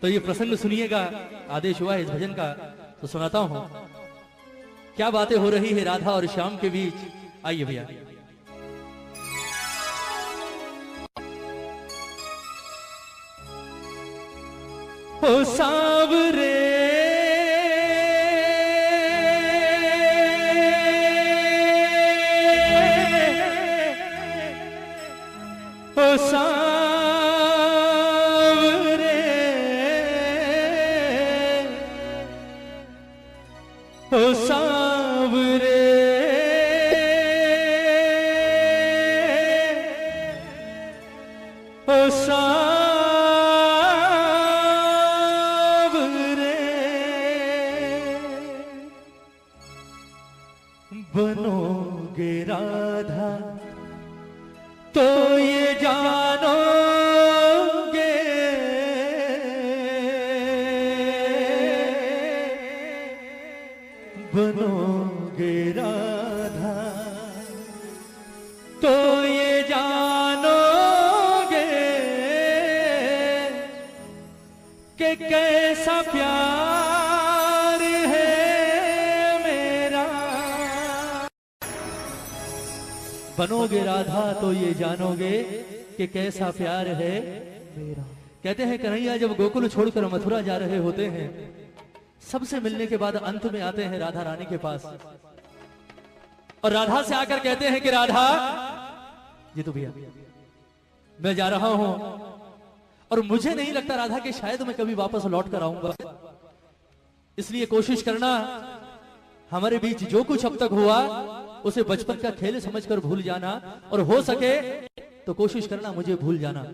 तो ये प्रसंग सुनिएगा, आदेश हुआ है इस भजन का तो सुनाता हूं। क्या बातें हो रही है राधा और श्याम के बीच, आइए भैया। ओ सांवरे ओ सांवरे ओ सांवरे ओ सांवरे बनोगे राधा तो ये जानोगे बनोगे राधा तो ये जानोगे कि कैसा प्यार है मेरा। बनोगे राधा तो ये जानोगे कि कैसा प्यार है मेरा। कहते हैं कन्हैया जब गोकुल छोड़कर मथुरा जा रहे होते हैं, सबसे मिलने के बाद अंत में आते हैं राधा रानी के पास और राधा से आकर कहते हैं कि राधा जी तो भैया मैं जा रहा हूं और मुझे नहीं लगता राधा कि शायद मैं कभी वापस लौट कर आऊंगा, इसलिए कोशिश करना हमारे बीच जो कुछ अब तक हुआ उसे बचपन का खेल समझकर भूल जाना और हो सके तो कोशिश करना मुझे भूल जाना।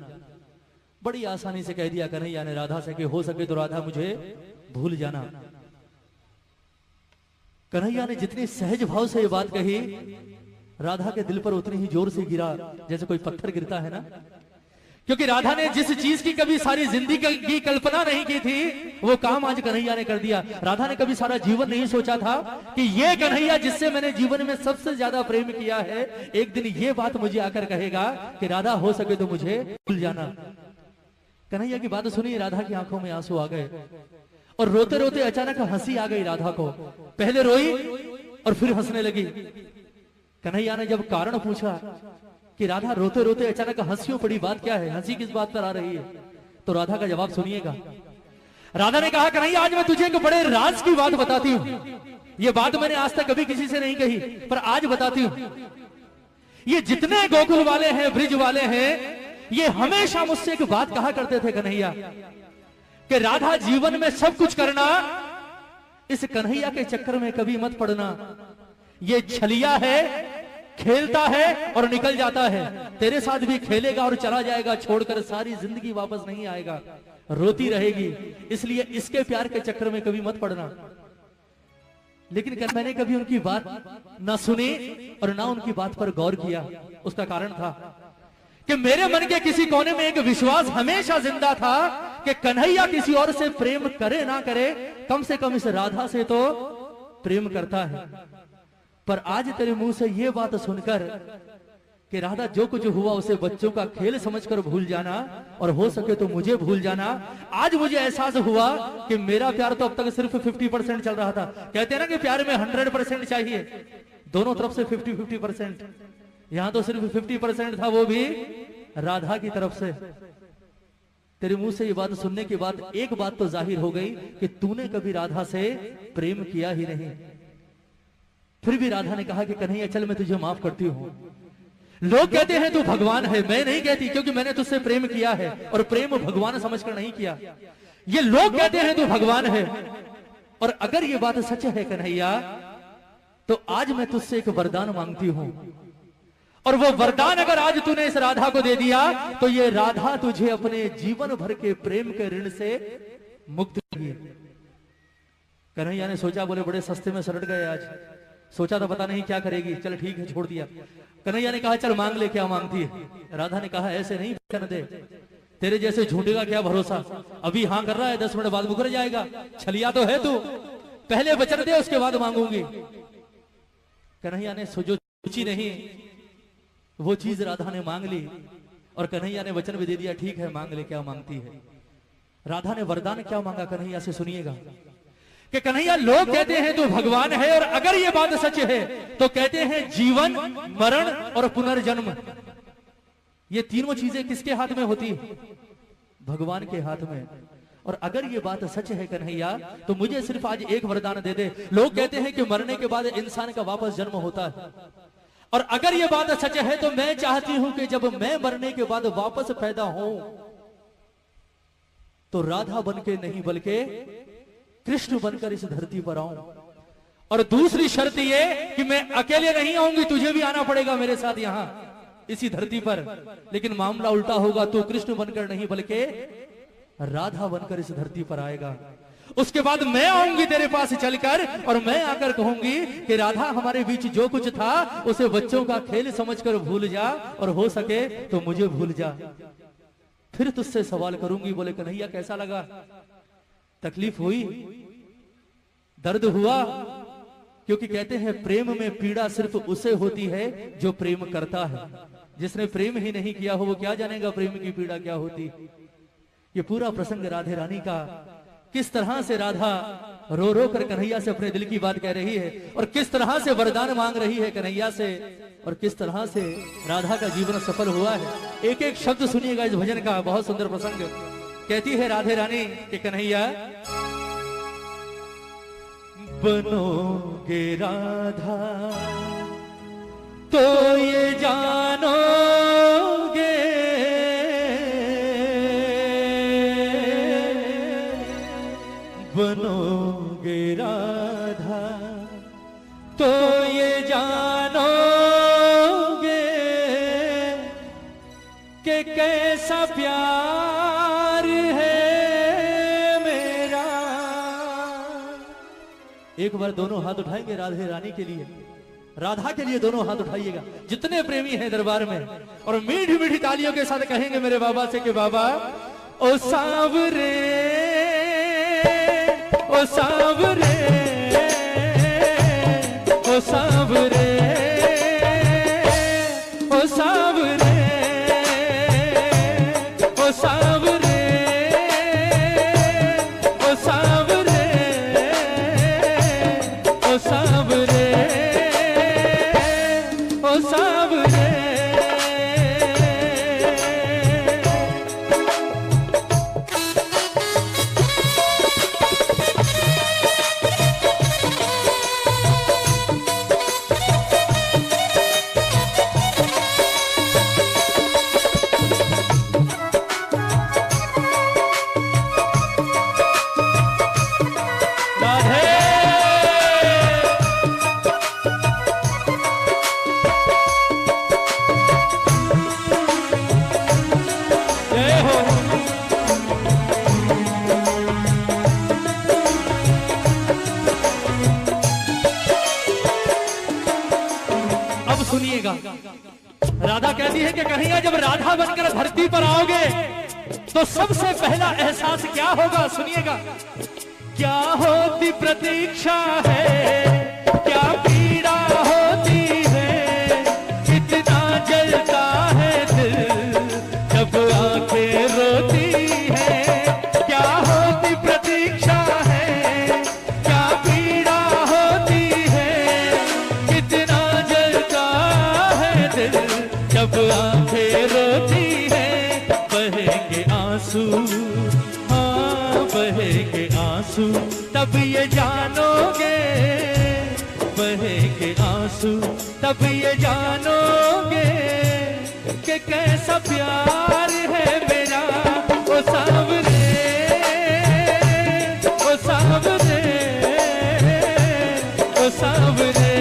बड़ी आसानी से कह दिया कन्हैया ने राधा से कि हो सके तो राधा मुझे भूल जाना। कन्हैया ने जितनी सहज भाव से ये बात कही, राधा के दिल पर उतनी ही जोर से गिरा जैसे कोई पत्थर गिरता है ना। क्योंकि राधा ने जिस चीज की कभी सारी जिंदगी की कल्पना नहीं की थी वो काम आज कन्हैया ने कर दिया। राधा ने कभी सारा जीवन नहीं सोचा था कि ये कन्हैया जिससे मैंने जीवन में सबसे ज्यादा प्रेम किया है एक दिन ये बात मुझे आकर कहेगा कि राधा हो सके तो मुझे भूल जाना। कन्हैया की बात सुनी, राधा की आंखों में आंसू आ गए और रोते रोते अचानक हंसी आ गई राधा को। पहले रोई और फिर हंसने लगी। कन्हैया ने जब कारण पूछा कि राधा रोते रोते अचानक हंसियों पड़ी, बात क्या है, हंसी किस बात पर आ रही है, तो राधा का जवाब सुनिएगा। राधा ने कहा कन्हैया आज मैं तुझे एक बड़े राज की बात बताती हूं। ये बात मैंने आज तक कभी किसी से नहीं कही पर आज बताती हूं। ये जितने गोकुल वाले हैं, ब्रिज वाले हैं, ये हमेशा मुझसे एक बात कहा करते थे कन्हैया कि राधा जीवन में सब कुछ करना, इस कन्हैया के चक्कर में कभी मत पड़ना। ये छलिया है, खेलता है और निकल जाता है, तेरे साथ भी खेलेगा और चला जाएगा, छोड़कर सारी जिंदगी वापस नहीं आएगा, रोती रहेगी, इसलिए इसके प्यार के चक्कर में कभी मत पड़ना। लेकिन मैंने कभी उनकी बात ना सुनी और ना उनकी बात पर गौर किया। उसका कारण था कि मेरे मन के किसी कोने में एक विश्वास हमेशा जिंदा था कि कन्हैया किसी और से प्रेम करे ना करे, कम से कम इस राधा से तो प्रेम करता है। पर आज तेरे मुंह से ये बात सुनकर कि राधा जो कुछ हुआ उसे बच्चों का खेल समझकर भूल जाना और हो सके तो मुझे भूल जाना, आज मुझे एहसास हुआ कि मेरा प्यार तो अब तक सिर्फ 50% चल रहा था। कहते हैं ना कि प्यार में 100% चाहिए, दोनों तरफ से 50-50%, यहां तो सिर्फ 50% था, वो भी राधा की तरफ से। तेरे मुंह से ये बात सुनने के बाद एक बात तो जाहिर हो गई कि तूने कभी राधा से प्रेम किया ही नहीं। फिर भी राधा ने कहा कि कन्हैया चल मैं तुझे माफ करती हूं। लोग कहते हैं तू भगवान है, मैं नहीं कहती, क्योंकि मैंने तुझसे प्रेम किया है और प्रेम भगवान समझकर नहीं किया। ये लोग कहते हैं तू भगवान है, और अगर ये बात सच है कन्हैया तो आज मैं तुझसे एक वरदान मांगती हूं, और वो वरदान अगर आज तूने इस राधा को दे दिया तो ये राधा तुझे अपने जीवन भर के प्रेम के ऋण से मुक्त करेगी। कन्हैया ने सोचा, बोले बड़े सस्ते में सलट गए आज, सोचा था पता नहीं क्या करेगी, चल ठीक है छोड़ दिया। कन्हैया ने कहा चल मांग ले, क्या मांगती है। राधा ने कहा ऐसे नहीं वचन दे, तेरे जैसे झूठे का क्या भरोसा, अभी हाँ कर रहा है 10 मिनट बाद मुकर जाएगा, छलिया तो है तू, पहले वचन दे उसके बाद मांगूंगी। कन्हैया ने जो सोची नहीं वो चीज राधा ने मांग ली और कन्हैया ने वचन भी दे दिया, ठीक है मांग ले क्या मांगती है। राधा ने वरदान क्या मांगा कन्हैया से, सुनिएगा कि कन्हैया लोग कहते हैं तू भगवान है, और अगर ये बात सच है तो कहते हैं जीवन, मरण और पुनर्जन्म, ये तीनों चीजें किसके हाथ में होती है? भगवान के हाथ में। और अगर ये बात सच है कन्हैया तो मुझे सिर्फ आज एक वरदान दे दे। लोग कहते हैं कि मरने के बाद इंसान का वापस जन्म होता है, और अगर ये बात सच है तो मैं चाहती हूं कि जब मैं मरने के बाद वापस पैदा हूं तो राधा बनके नहीं बल्कि कृष्ण बनकर इस धरती पर आऊं। और दूसरी शर्त ये कि मैं अकेले नहीं आऊंगी, तुझे भी आना पड़ेगा मेरे साथ यहां इसी धरती पर। लेकिन मामला उल्टा होगा, तू कृष्ण बनकर नहीं बल्कि राधा बनकर इस धरती पर आएगा। उसके बाद मैं आऊंगी तेरे पास चलकर, और मैं आकर कहूंगी कि राधा हमारे बीच जो कुछ था उसे बच्चों का खेल समझकर भूल जा, और हो सके तो मुझे भूल जा। फिर तुझसे सवाल करूंगी। बोले कन्हैया कैसा लगा? तकलीफ हुई, दर्द हुआ? क्योंकि कहते हैं प्रेम में पीड़ा सिर्फ उसे होती है जो प्रेम करता है। जिसने प्रेम ही नहीं किया हो वो क्या जानेगा प्रेम की पीड़ा क्या होती। ये पूरा प्रसंग राधे रानी का, किस तरह से राधा रो रो कर कन्हैया से अपने दिल की बात कह रही है, और किस तरह से वरदान मांग रही है कन्हैया से, और किस तरह से राधा का जीवन सफल हुआ है। एक एक शब्द सुनिएगा इस भजन का, बहुत सुंदर प्रसंग। कहती है राधे रानी कि कन्हैया बनोगे राधा तो ये जानोगे, बनोगे राधा तो ये जानोगे कि कैसा प्यार है मेरा। एक बार दोनों हाथ उठाएंगे राधे रानी के लिए, राधा के लिए दोनों हाथ उठाइएगा जितने प्रेमी हैं दरबार में, और मीठी मीठी तालियों के साथ कहेंगे मेरे बाबा से कि बाबा ओ सांवरे, ओ सांवरे, ओ सांवरे, ओ सांवरे, ओ सांवरे, ओ सांवरे, ओ सांवरे, ओ सांवरे। सुनिएगा राधा कहती है कि कन्हैया जब राधा बनकर धरती पर आओगे तो सबसे पहला एहसास क्या होगा, सुनिएगा। क्या होती प्रतीक्षा है, क्या पीड़ा होती है, कितना जलता है दिल जब आंखें रोती है। क्या होती प्रतीक्षा है, क्या पीड़ा होती है, कितना जलता है दिल जब आंखें रोती है। बहेंगे आंसू, हाँ बहेंगे आंसू, तब ये जानोगे, बहेंगे आंसू तब ये जानोगे कि कैसा प्यार है मेरा। ओ सांवरे, ओ सांवरे, ओ सांवरे,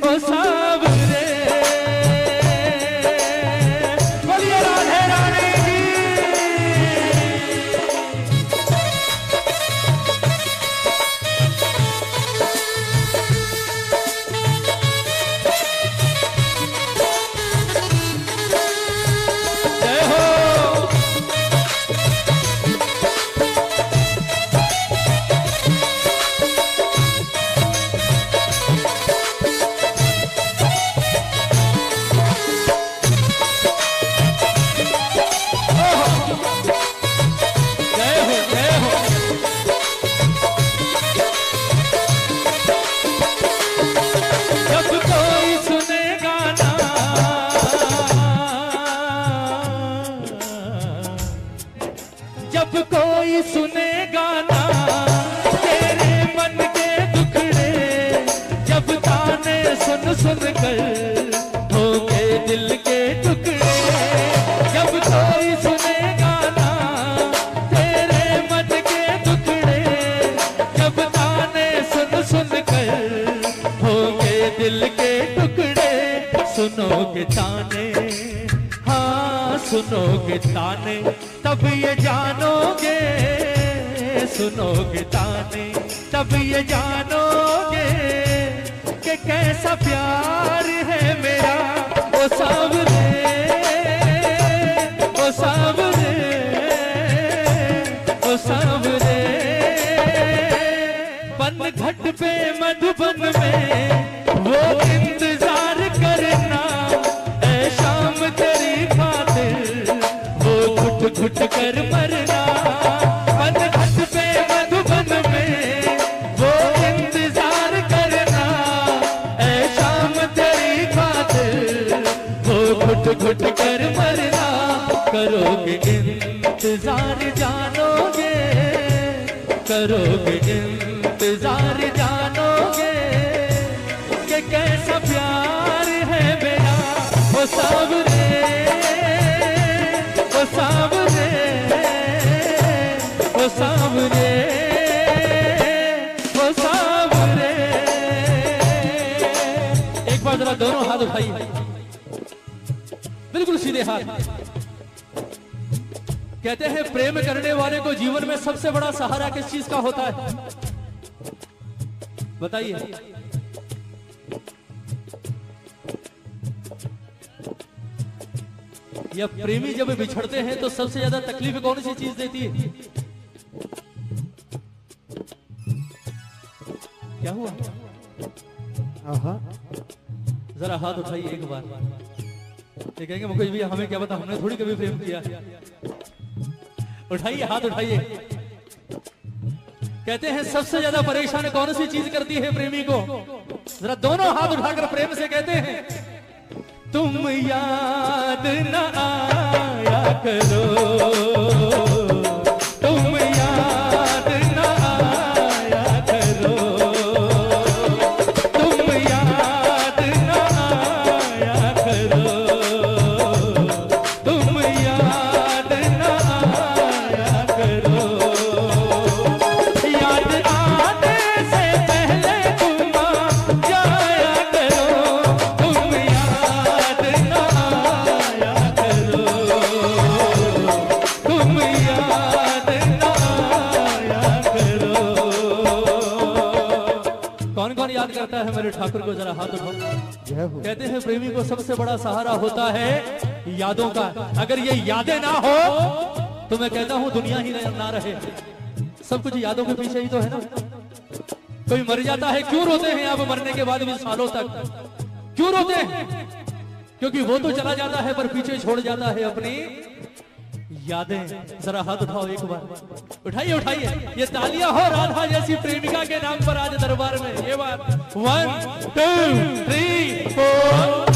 ओ सांवरे। बोलिए राधे रानी की। जय हो। जब कोई सुनेगा ना तेरे मन के दुखड़े, जब ताने सुन सुन कर होके दिल के टुकड़े, जब कोई सुनेगा ना तेरे मन के दुखड़े, जब ताने सुन सुन कर होके दिल के टुकड़े, सुनोगे ताने, हाँ सुनोगे ताने तब ये जानोगे, सुनोगे ताने तब ये जानोगे कि कैसा प्यार है मेरा। ओ सावरे, ओ सावरे, ओ सावरे, पन घट पे मधुबन में वो इंतजार करना, ऐ शाम तेरी खातिर वो घुट घुट कर मरना। पन घट पे मधुबन में वो इंतजार करना, ऐ शाम तेरी खातिर वो घुट घुट कर मरना। करोगे इंतजार जानोगे, करोगे इंतजार जानोगे कि कैसा प्यार है मेरा। वो सावरे, वो सावरे, वो सावरे, वो सावरे। एक बार जरा दोनों हाथ उठाइए, बिल्कुल सीधे हाथ। कहते हैं प्रेम करने वाले को जीवन में सबसे बड़ा सहारा किस चीज का होता है, बताइए। या प्रेमी जब बिछड़ते हैं तो सबसे ज्यादा तकलीफ कौन सी चीज देती है? क्या हुआ? जरा हाथ उठाइए एक बार। ये कहेंगे मुकेश भैया हमें क्या पता, हमने थोड़ी कभी प्रेम किया। उठाइए हाथ उठाइए। कहते हैं सबसे ज्यादा परेशान कौन सी चीज करती है प्रेमी को? जरा दोनों हाथ उठाकर प्रेम से कहते हैं, तुम याद न आया करो, तुम याद न आया करो, तुम याद न आया करो, तुम याद न आया करो। याद आने से पहले तुम आ जाया करो, तुम याद न आया करो, तुम याद न आया करो। कौन कौन याद करता है मेरे ठाकुर को? जरा हाथ उठाओ। कहते हैं प्रेमी को सबसे बड़ा सहारा होता है यादों का। अगर ये यादें ना हो तो मैं कहता हूं दुनिया ही ना रहे। सब कुछ यादों के पीछे ही तो है ना। कोई मर जाता है, क्यों रोते हैं आप मरने के बाद भी सालों तक? क्यों रोते हैं? क्योंकि वो तो चला जाता है पर पीछे छोड़ जाता है अपनी यादें। जरा हाथ उठाओ एक बार, उठाइए उठाइए। ये तालियां हो राधा जैसी प्रेमिका के नाम पर आज दरबार में। ये बात 1 2 3 4